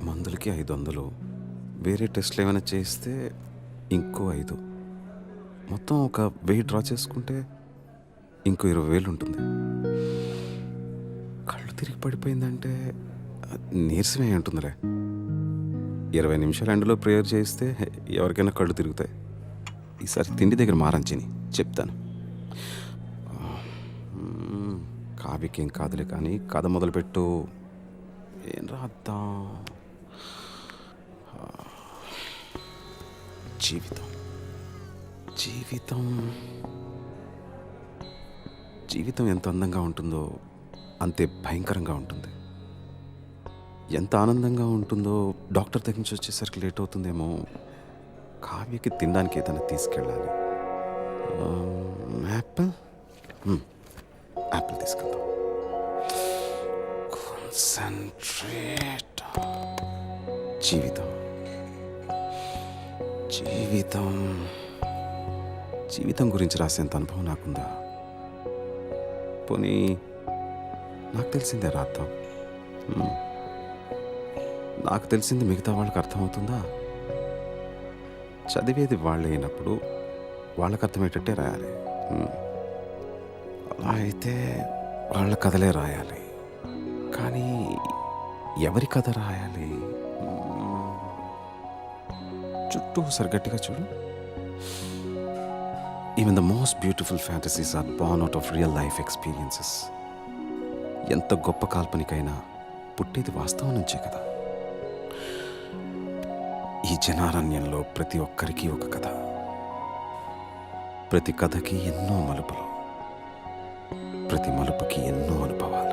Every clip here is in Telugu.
మందులకి 500, వేరే టెస్ట్లు ఏమైనా చేస్తే ఇంకో 5, మొత్తం ఒక 1000 డ్రా చేసుకుంటే ఇంకో 20,000 ఉంటుంది. కళ్ళు తిరిగి పడిపోయిందంటే నీరసమే అయి ఉంటుందిలే. 20 నిమిషాలు ఎండలో ప్రేయర్ చేస్తే ఎవరికైనా కళ్ళు తిరుగుతాయి. ఈసారి తిండి దగ్గర మారంచిని చెప్తాను. కావ్యకేం కాదులే కానీ కథ మొదలుపెట్టు. ఏం రాద్దాం? జీవితం జీవితం జీవితం ఎంత అందంగా ఉంటుందో అంతే భయంకరంగా ఉంటుంది. ఎంత ఆనందంగా ఉంటుందో డాక్టర్ దగ్గర నుంచి వచ్చేసరికి లేట్ అవుతుందేమో. కావ్యకి తినడానికి ఏదైనా తీసుకెళ్ళాలి. యాపిల్ యాపిల్ తీసుకెళ్దాం. కాన్సంట్రేట్. జీవితం జీవితం జీవితం గురించి రాసేంత అనుభవం నాకుందా? పోనీ నాకు తెలిసిందే రాద్దాం. నాకు తెలిసింది మిగతా వాళ్ళకి అర్థమవుతుందా? చదివేది వాళ్ళే అయినప్పుడు వాళ్ళకి అర్థమయ్యేటట్టే రాయాలి. అలా అయితే వాళ్ళ కథలే రాయాలి. కానీ ఎవరి కథ రాయాలి? చుట్టూ ఒకసారి గట్టిగా చూడు. Even the most beautiful fantasies are born out of real life experiences. ఎంత గొప్ప కాల్పనికైనా పుట్టేది వాస్తవం నుంచే కదా. ఈ జనారణ్యంలో ప్రతి ఒక్కరికి ఒక కథ, ప్రతి కథకి ఎన్నో మలుపులు, ప్రతి మలుపుకి ఎన్నో అనుభవాలు.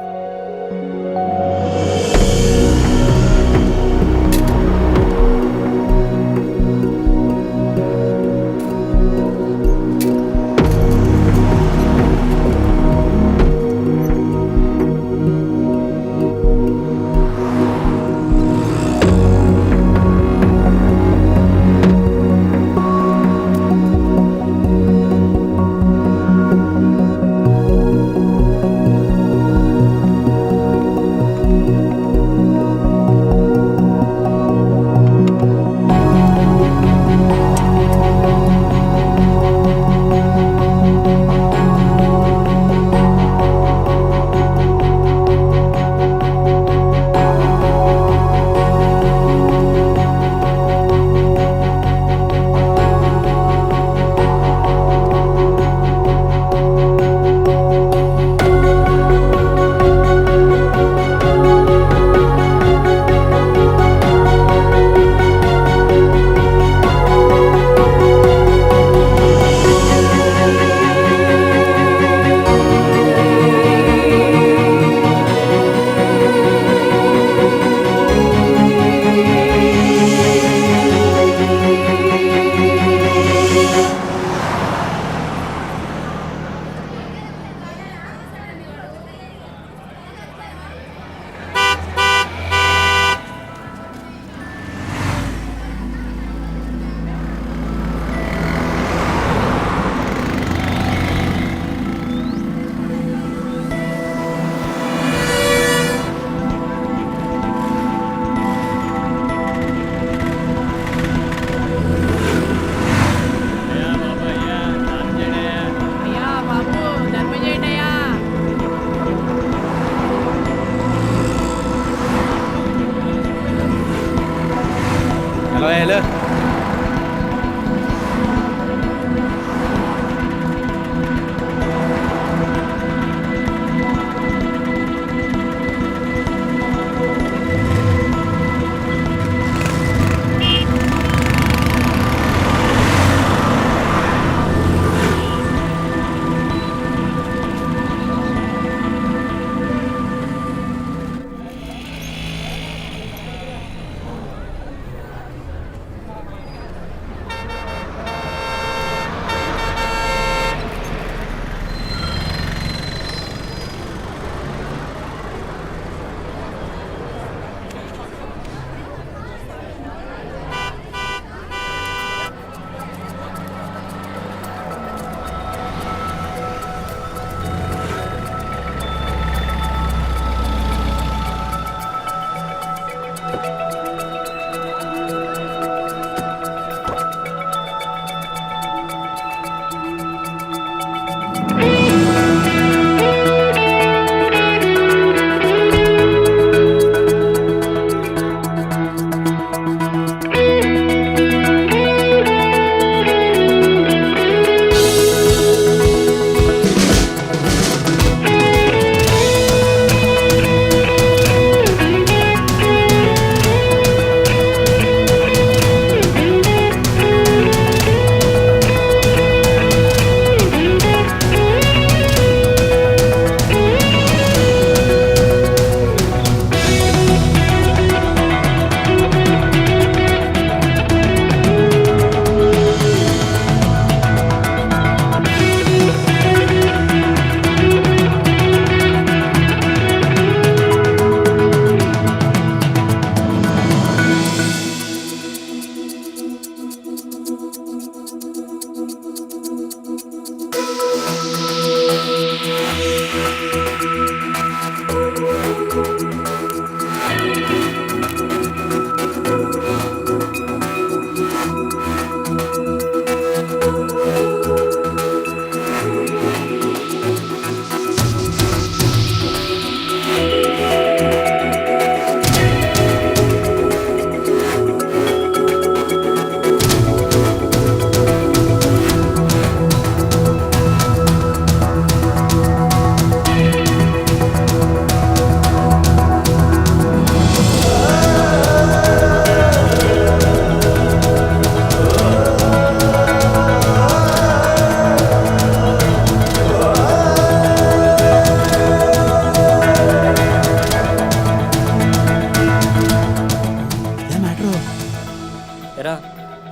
ఎరా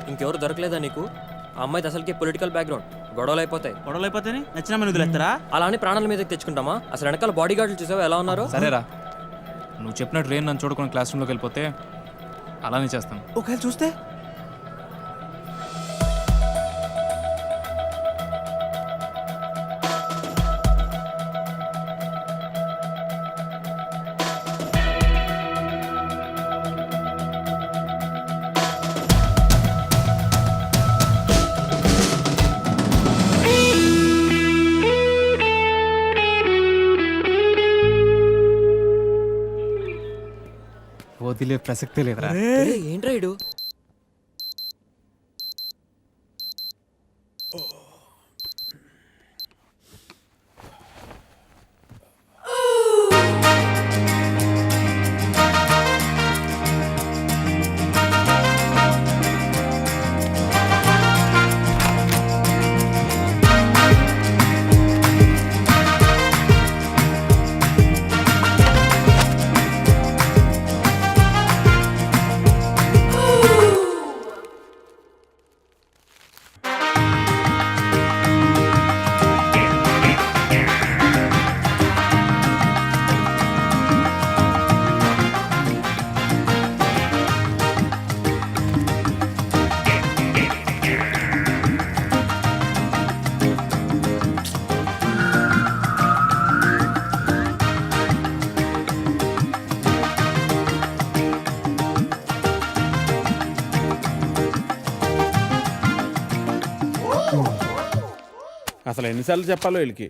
ఇంకెవరు దొరకలేదా నీకు? ఆ అమ్మాయిది అసలుకి పొలిటికల్ బ్యాక్గ్రౌండ్, గొడవలు అయిపోతాయి. నచ్చిన మన వదిలేస్తారా? అలా అని ప్రాణాల మీదకి తెచ్చుకుంటామా? అసలు వెనకాల బాడీ గార్డులు చూసావా ఎలా ఉన్నారో? సరేరా, నువ్వు చెప్పినట్టు రేన్ నన్ను చూడకుండా క్లాస్ రూమ్లోకి వెళ్ళిపోతే అలానే చేస్తాను. ఒకవేళ చూస్తే వదిలే ప్రసక్తే లేదురా. ఏంట్రా ఇడు? అసలు ఎన్నిసార్లు చెప్పాలో వీళ్ళకి.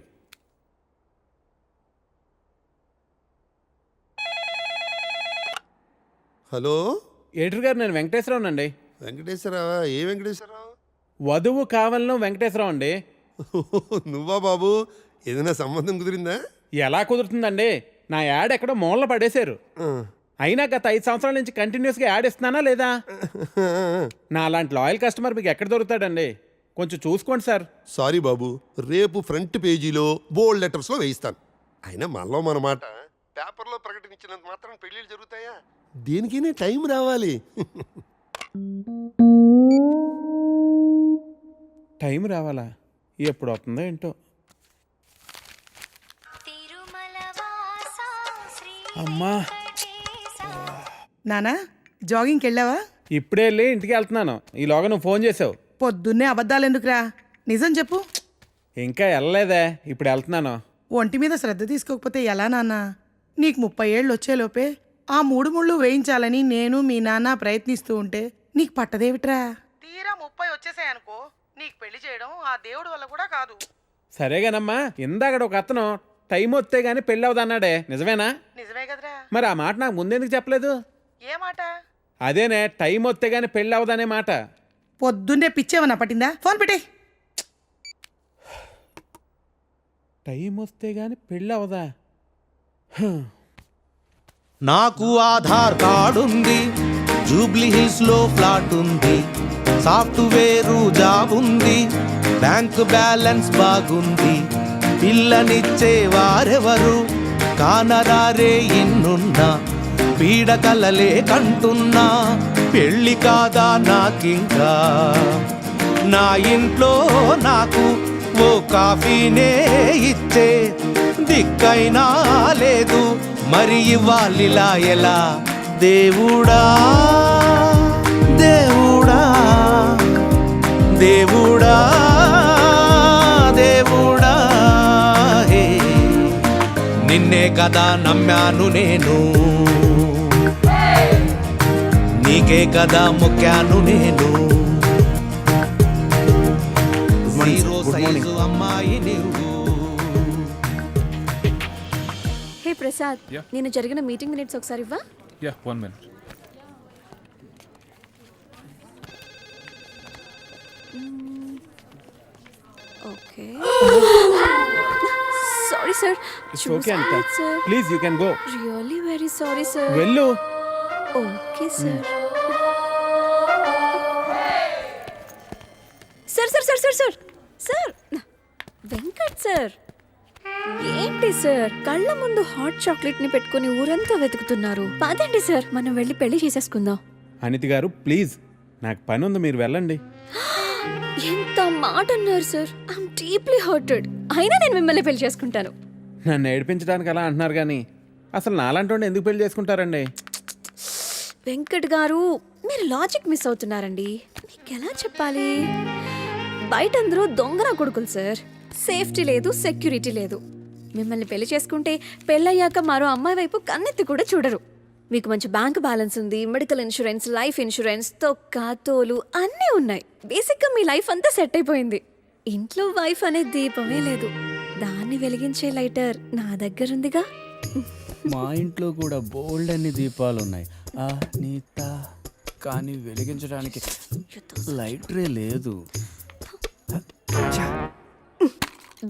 హలో ఎడిటర్ గారు, నేను వెంకటేశ్వరరావు అండి. వెంకటేశ్వరరావా? ఏ వెంకటేశ్వరరావు? వధువు కావాలను వెంకటేశ్వరరావు అండి. నువ్వా బాబు? ఏదైనా సంబంధం కుదిరిందా? ఎలా కుదురుతుందండి? నా యాడ్ ఎక్కడో మూలన పడేశారు. అయినా గత 5 సంవత్సరాల నుంచి కంటిన్యూస్గా యాడ్ ఇస్తున్నానా లేదా? నా అలాంటి లాయల్ కస్టమర్ మీకు ఎక్కడ దొరుకుతాడండి? కొంచెం చూసుకోండి సార్. సారీ బాబు, రేపు ఫ్రంట్ పేజీలో బోల్డ్ లెటర్స్లో వేయిస్తాను. అయినా మనలో మన మాట పేపర్లో ప్రకటించినంత మాత్రం పెళ్ళిళ్ళు జరుగుతాయా? దేనికైనా టైం రావాలి. టైం రావాలా? ఎప్పుడు వస్తుందో ఏంటో. అమ్మా, నానా జాగింగ్కి వెళ్ళావా? ఇప్పుడే వెళ్ళి ఇంటికి వెళ్తున్నాను. ఈలోగా నువ్వు ఫోన్ చేసావు. పొద్దున్నే అబద్ధాలు ఎందుకురా? నిజం చెప్పు. ఇంకా వెళ్ళలేదే, ఇప్పుడు వెళ్తున్నాను. ఒంటి మీద శ్రద్ధ తీసుకోకపోతే ఎలా నాన్నా? నీకు 30 ఏళ్ళు వచ్చేలోపే ఆ 3 ముళ్ళు వేయించాలని నేను మీ నాన్న ప్రయత్నిస్తూ ఉంటే నీకు పట్టదేవిట్రా? తీరా 30 వచ్చేసాయనుకో, నీకు పెళ్లి చేయడం ఆ దేవుడి వల్ల కూడా కాదు. సరేగానమ్మా, ఇందాకడ ఒక అతను టైం వస్తే గానీ పెళ్ళి అవదన్నాడే, నిజమేనా? నిజమే కదరా. మరి ఆ మాట నాకు ముందెందుకు చెప్పలేదు? ఏ మాట? అదేనే, టైం వస్తే గానీ పెళ్ళి అవదనే మాట. పొద్దున్నే పిచ్చేమన్నా పట్టిందా? ఫోన్ పెట్టే. టైం వస్తే గానీ పెళ్ళి అవదా? నాకు ఆధార్ కార్డు ఉంది, జూబ్లీ హిల్స్ లో ఫ్లాట్ ఉంది, సాఫ్ట్వేరు జాబ్ ఉంది, బ్యాంక్ బ్యాలెన్స్ బాగుంది, పిల్లనిచ్చే వారెవరు కానరారే ఇన్నున్నా, పీడకలలే కంటున్నా, పెళ్ళి కాదా నాకింకా, నా ఇంట్లో నాకు ఓ కాఫీనే ఇచ్చే దిక్కైనా లేదు, మరి ఇవ్వాలిలా ఎలా? దేవుడా దేవుడా దేవుడా దేవుడా హే నిన్నే కదా నమ్మాను నేను, నీకే కదా మొక్కాను నేను. జీరో సైజు అమ్మాయి నువ్వు. హే ప్రసాద్, నేను జరిగిన మీటింగ్ మినిట్స్ ఒకసారి ఇవ్వా? Yeah 1 minute. Okay. Sorry sir. It's okay అంట. Sir please you can go. Really very sorry sir. వెళ్ళు. Okay sir. Sir sir sir sir sir sir Venkat sir, ఏంటి సార్ కళ్ళ ముందు హాట్ చాక్లెట్ ని పెట్టుకుని ఊరంతా వెతుకుతున్నారు? పదండి సార్, మనం వెళ్ళి పెళ్లి చేసేసుకుందాం. అనితి గారు ప్లీజ్, నాకు పని ఉంది, మీరు వెళ్ళండి. ఎంత మాట అన్నారు సార్. I'm deeply hurted. అయినా నేను మిమ్మల్ని పెళ్లి చేసుకుంటాను. నన్ను ఏడిపించడానికి అలా అంటున్నారు కానీ అసలు నాలంటోండి ఎందుకు పెళ్లి చేసుకుంటారండి? వెంకట్ గారు, మీరు లాజిక్ మిస్ అవుతున్నారండి. మీకు ఎలా చెప్పాలి? బయట అందరూ దొంగన కొడుకులు సార్. సేఫ్టీ లేదు, సెక్యూరిటీ లేదు. మిమ్మల్ని పెళ్లి చేసుకుంటే పెళ్ళయ్యాక మరో అమ్మాయి వైపు కన్నెత్తి కూడా చూడరు. మీకు మంచి బ్యాంక్ బ్యాలెన్స్ ఉంది, మెడికల్ ఇన్సూరెన్స్, లైఫ్ ఇన్సూరెన్స్, తొక్క తోలు అన్నీ ఉన్నాయి. బేసిక్గా మీ లైఫ్ అంతా సెట్ అయిపోయింది. ఇంట్లో వైఫ్ అనే దీపమే లేదు, దాన్ని వెలిగించే లైటర్ నా దగ్గర ఉందిగా. మా ఇంట్లో కూడా బోల్డ్ అన్ని దీపాలు ఉన్నాయి నీత, కానీ వెలిగించడానికి లైటరే లేదు.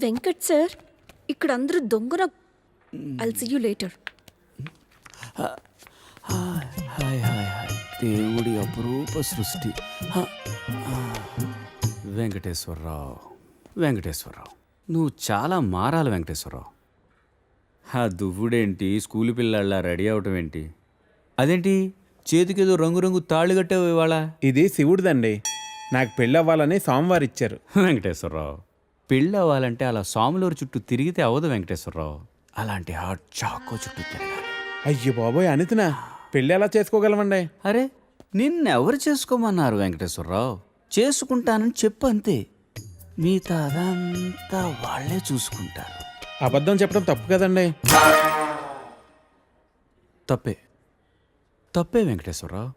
వెంకట్ సార్, ఇక్కడ అందరూ దొంగన. I'll see you later. Hi hi hi, దేవుడి అపురూప సృష్టి. వెంకటేశ్వరరావు, వెంకటేశ్వరరావు, నువ్వు చాలా మారాలి వెంకటేశ్వరరావు. ఆ దువ్వుడేంటి, స్కూల్ పిల్లల్లా రెడీ అవటం ఏంటి? అదేంటి చేతికేదో రంగురంగు తాళి కట్టావు ఇవాళ? ఇది శివుడిదండి, నాకు పెళ్ళి అవ్వాలని స్వామివారు ఇచ్చారు. వెంకటేశ్వరరావు, పెళ్ళి అవ్వాలంటే అలా సాములూరు చుట్టూ తిరిగితే అవ్వదు వెంకటేశ్వరరావు. అలాంటి హాట్ చాకో చుట్టూ తిరగాలి. అయ్యో బాబోయ్ అనితినా, పెళ్ళి ఎలా చేసుకోగలమండి? అరే నిన్నెవరు చేసుకోమన్నారు వెంకటేశ్వరరావు? చేసుకుంటానని చెప్పు అంతే, మిగతా అదంతా వాళ్ళే చూసుకుంటారు. అబద్ధం చెప్పడం తప్పు కదండి. తప్పే, తప్పే వెంకటేశ్వరరావు,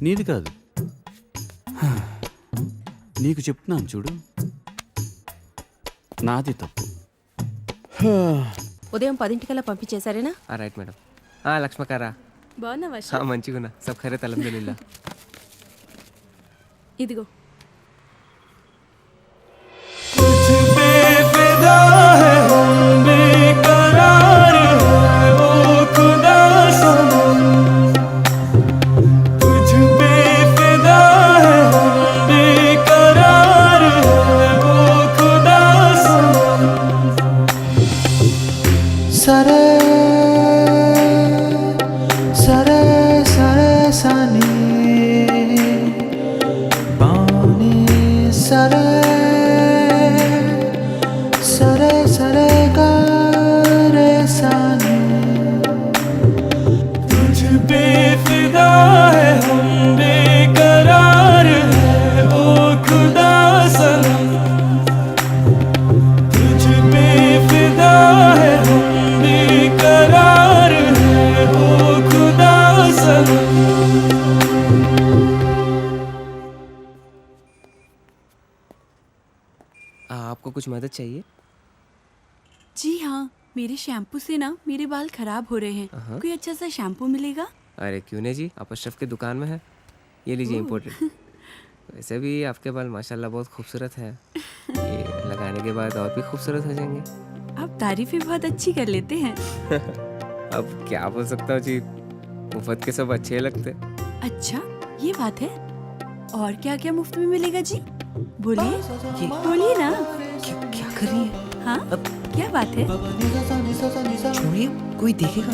నీది కాదు. నీకు చెప్తున్నాను చూడు, నాది తప్పు. ఉదయం 10ంటికల్లా పంపించేశారేనా? Right madam. లక్ష్మకారా, బాగున్నావా? మంచిగున్నా. సబ్ ఖైరత్ అల్హమ్దులిల్లా. ఇదిగో. సరే సరే సరే సని బాని సరే సరే సరే గరే సని तुझ पे फिदा है हम बेकरार है ओ खुदा सनम तुझ पे फिदा है हम बेकरार है ओ खुदा सनम. आपको कुछ मदद चाहिए? जी हाँ, मेरे शैम्पू से ना मेरे बाल खराब हो रहे हैं. कोई अच्छा सा शैम्पू मिलेगा? अरे क्यों नहीं जी, आप अशरफ की दुकान में है, ये लीजिए इम्पोर्टेड. वैसे भी आपके बाल माशाल्लाह बहुत खूबसूरत है, ये लगाने के बाद और भी खूबसूरत हो जाएंगे. आप तारीफें बहुत अच्छी कर लेते हैं. अब क्या बोल सकता हूँ जी, मुफ्त के सब अच्छे लगते. अच्छा ये बात है. और क्या क्या मुफ्त में मिलेगा जी? बोलिए बोलिए ना. क्या कर रही है? हाँ क्या बात है? छोड़िए, कोई देखेगा.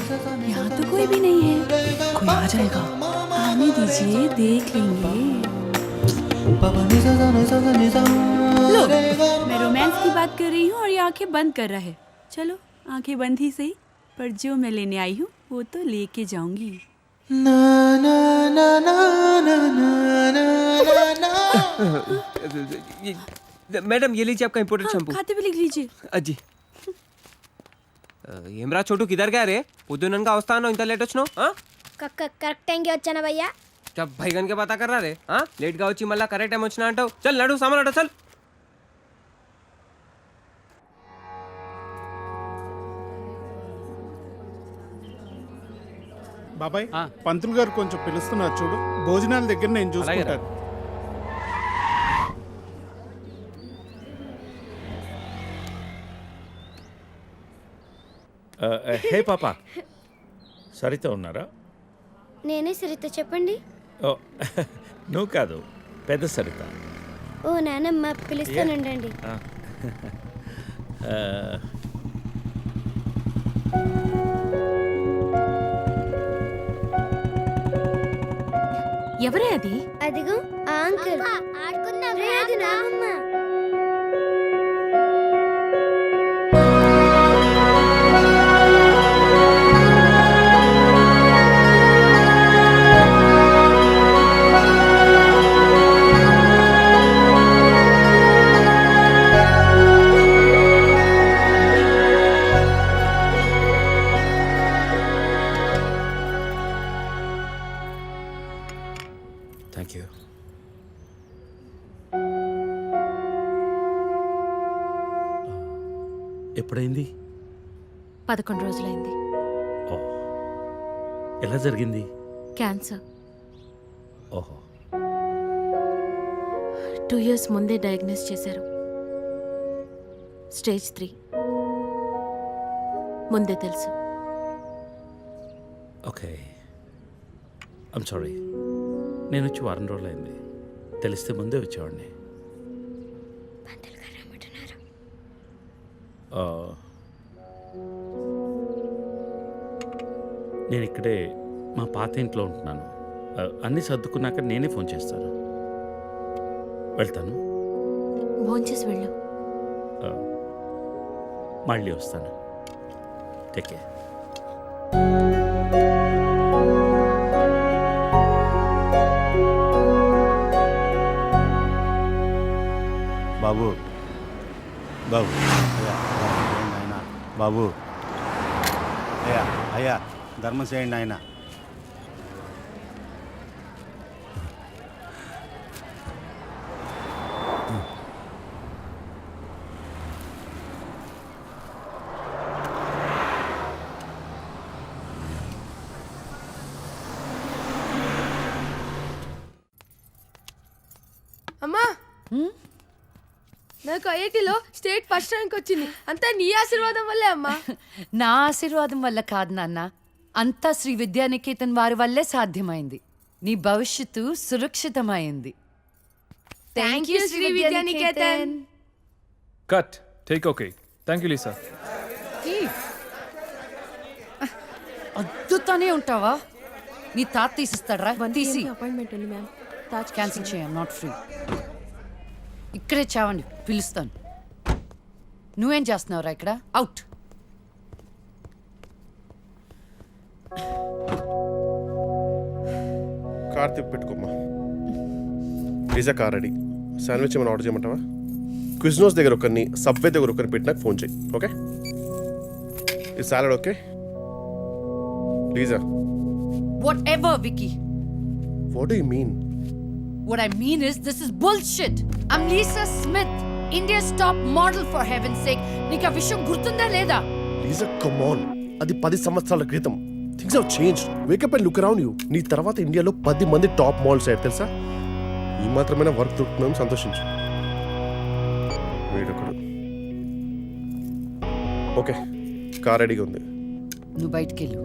यहाँ तो कोई भी नहीं है. कोई आ जाएगा. आने दीजिए, देख लेंगे. लो, मैं रोमांस की बात कर रही हूँ और ये आंखें बंद कर रहा है. चलो आंखें बंद ही सही, पर जो मैं लेने आई हूँ वो तो लेके जाऊंगी. ना ना ना ना ना ना ना ना. मैडम ये लीजिए आपका इम्पोर्टेड हाँ, शैम्पू. खाते भी लिख लीजिए. जी. ఏమ్రా చోటు కిదర్ గా రే పొద్దుననగా వస్తాను ఇంత లేట్ వచ్చినావు కరెక్ట్ టైంకి వచ్చానా భయ్యా జబ్ భైగన్ కే బతా కర్రా రే లేట్ గా వచ్చి మళ్ళా కరెక్ట్ టైం వచ్చినా అంటావు చల్ నడు సామాన్ అడు చల్ బాబాయ్ పంతులు గారు కొంచెం పిలుస్తున్నారు చూడు, భోజనాల దగ్గర నేను చూసుకుంటాను. హే పాప, సరిత ఉన్నారా? నేనే సరిత, చెప్పండి. ఓ నువ్వు కాదు, పెద్ద సరిత. ఓ నానమ్మ, పిలుస్తానండి. ఎవరే అది? అదిగో ఆ అంకుల్. రే, అది నానమ్మ. Thank you. ఎప్పుడైంది? 11 రోజులైంది. ఓ, ఎలా జరిగింది? క్యాన్సర్. ఓహో. 2 years ముందే డయాగ్నోస్ చేశారు. స్టేజ్ 3. ముందే తెలుసు. Okay, I'm sorry. నేను వచ్చి 1 రోజులు అయింది. తెలిస్తే ముందే వచ్చేవాడిని. నేను ఇక్కడే మా పాత ఇంట్లో ఉంటున్నాను. అన్నీ సర్దుకున్నాక నేనే ఫోన్ చేస్తాను. వెళ్తాను. భోంచేసి వెళ్ళు. మళ్ళీ వస్తాను. Take care. బాబు బాబు ఆయన బాబు, అయ్యా అయ్యా ధర్మం చేయండి ఆయన. అమ్మా, నాకు ఐఐటీలో స్టేట్ ఫస్ట్ ర్యాంక్ వచ్చింది. అంతా నీ ఆశీర్వాదం వల్లే అమ్మా. నా ఆశీర్వాదం వల్ల కాదు నాన్న, అంతా శ్రీ విద్యానికేతన్ వారి వల్లే సాధ్యమైంది. నీ భవిష్యత్తు సురక్షితమైంది. Thank you Shri Vidyaniketan. Cut take okay. Thank you Lisa. అద్దుతానే ఉంటావా? నీ తాత తీసిస్తాడరా? తీసి అపాయింట్మెంట్ ఉంది మ్యామ్. క్యాన్సిల్ చేయం, నాట్ ఫ్రీ. ఇక్కడే చావండి, పిలుస్తాను. నువ్వేం చేస్తున్నావురా ఇక్కడ? అవుట్. కార్తీక్ పెట్టుకోమ్మా. Pizza car ready. శాండ్విచ్ ఏమైనా ఆర్డర్ చేయమంటావా? క్విజ్నోస్ దగ్గర ఒకరిని, సబ్వే దగ్గర ఒకరిని పెట్టి నాకు ఫోన్ చేయి. ఓకే? ఈ సాలడ్ ఓకే? ప్లీజా. Whatever, Vicky. What do you mean? What I mean is, this is bullshit. I'm Lisa Smith, India's top model, for heaven's sake. నీకు ఆ విషయం గుర్తుందా లేదా? లీజా, కమ్ ఆన్. అది 10 సంవత్సరాల క్రితం. Things have changed. Wake up and look around you. నీ తర్వాత ఇండియాలో 10 మంది టాప్ మోడల్స్ అయ్యారు తెలుసా? ఈ మాత్రమైనా వర్క్ దొరుకుతున్నాం, సంతోషించు. వీడొకడు. ఓకే, కార్ రెడీగా ఉంది. నువ్వు బయటికెళ్ళు.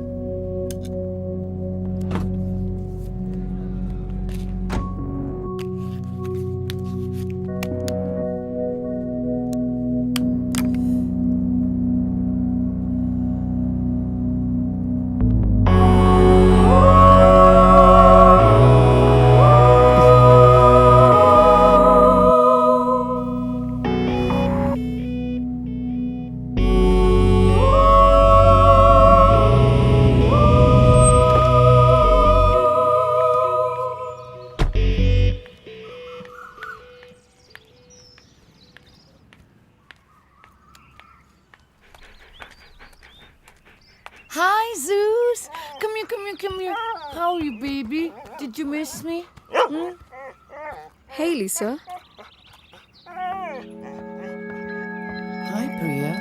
Zeus. Come here, come here, come here. How are you, baby? Did you miss me? Hey, Lisa. Hi, Priya.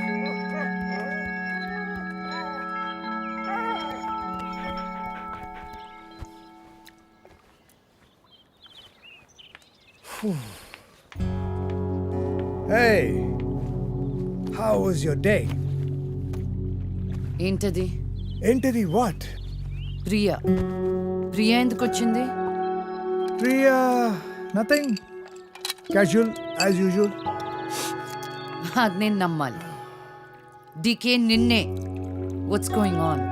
Hey, how was your day? ఏంటది? Entity what? ప్రియా. ప్రియా ఎందుకు వచ్చింది? Priya, nothing. Casual, as usual. అది నేను నమ్మాలి. డీకే నిన్నే. What's going on?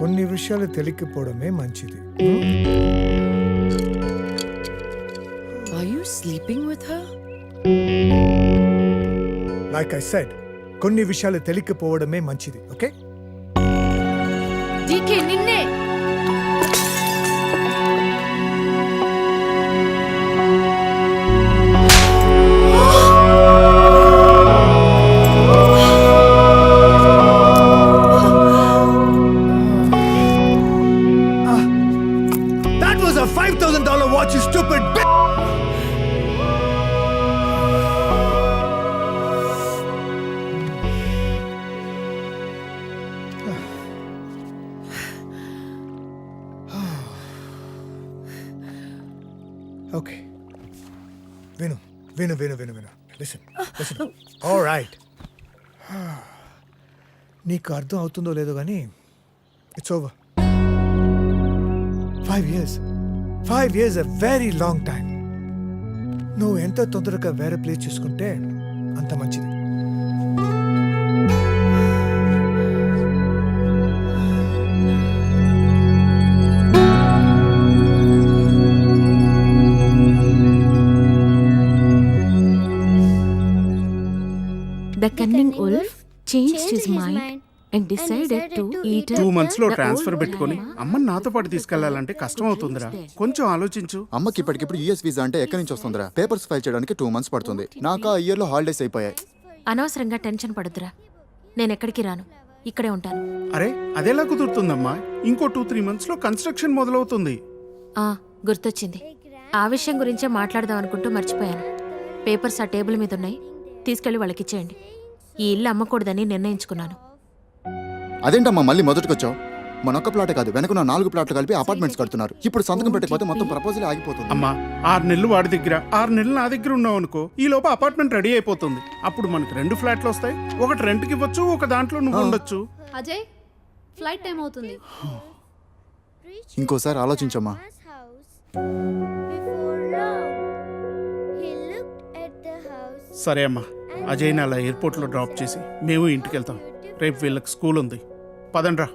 కొన్ని విషయాలు తెలియకపోవడమే మంచిది. Are you sleeping with her? Like I said, కొన్ని విషయాలు తెలియకపోవడమే మంచిది, ఓకే? డీకే నిన్నే. That was a $5,000 watch, you stupid bitch! Okay. Vinu. Listen. All right. నీకు అర్థం అవుతుందో లేదో కానీ it's over. 5 years. 5 years a very long time. నువ్వు ఎంత తొందరగా వేరే ప్లేస్ చూసుకుంటే అంత మంచిది. The cunning wolf changed his mind and decided to eat 2 months లో ట్రాన్స్ఫర్ పెట్టుకొని అమ్మని నాతో పాటు తీసుకెళ్లాలంటే కష్టం అవుతుందిరా. కొంచెం ఆలోచించు. అమ్మకి ఇప్పటికిప్పుడు యూఎస్ వీసా అంటే ఎక్కడి నుంచి వస్తుందిరా? పేపర్స్ ఫైల్ చేయడానికి 2 months పడుతుంది. నాకు ఆ ఇయర్ లో హాలిడేస్ అయిపోయాయి. అనవసరంగా టెన్షన్ పడొద్దురా. నేను ఎక్కడికి రాను, ఇక్కడే ఉంటాను. అరే అదెలా కుదురుతుందమ్మా? ఇంకో 2-3 months లో కన్స్ట్రక్షన్ మొదలవుతుంది. గుర్తొచ్చింది. ఆ విషయం గురించే మాట్లాడదాం అనుకుంటూ మర్చిపోయాను. పేపర్స్ ఆ టేబుల్ మీద ఉన్నాయి, తీసుకెళ్లి వాళ్ళకి ఇచ్చేయండి. ఈ ఇల్లు అమ్మకూడదని నిర్ణయించుకున్నాను. అదేంటమ్మా మళ్ళీ మొదటికొచ్చావు? మనొక్క ప్లాటే కాదు, వెనక 4 ప్లాట్లు కలిపి అపార్ట్మెంట్స్ కడుతున్నారు. ఇప్పుడు సంతకం పెట్టకపోతే మొత్తం ప్రపోజల్ ఆగిపోతుంది. అమ్మా 6 నెలలు వాడి దగ్గర, 6 నెలలు నా దగ్గర ఉన్నావు అనుకో, ఈ లోపు అపార్ట్మెంట్ రెడీ అయిపోతుంది. అప్పుడు మనకి 2 ఫ్లాట్లు వస్తాయి. ఒకటి రెంట్కి ఇవ్వచ్చు, ఒక దాంట్లో నువ్వు ఉండొచ్చు. అజయ్, ఫ్లైట్ టైం అవుతుంది. ఇంకోసారి ఆలోచించమ్మా. సరే అమ్మా, అజయ్ని అలా ఎయిర్పోర్ట్లో డ్రాప్ చేసి మేము ఇంటికి వెళ్తాం. రేపు వీళ్ళకి స్కూల్ ఉంది. పదండ్రా.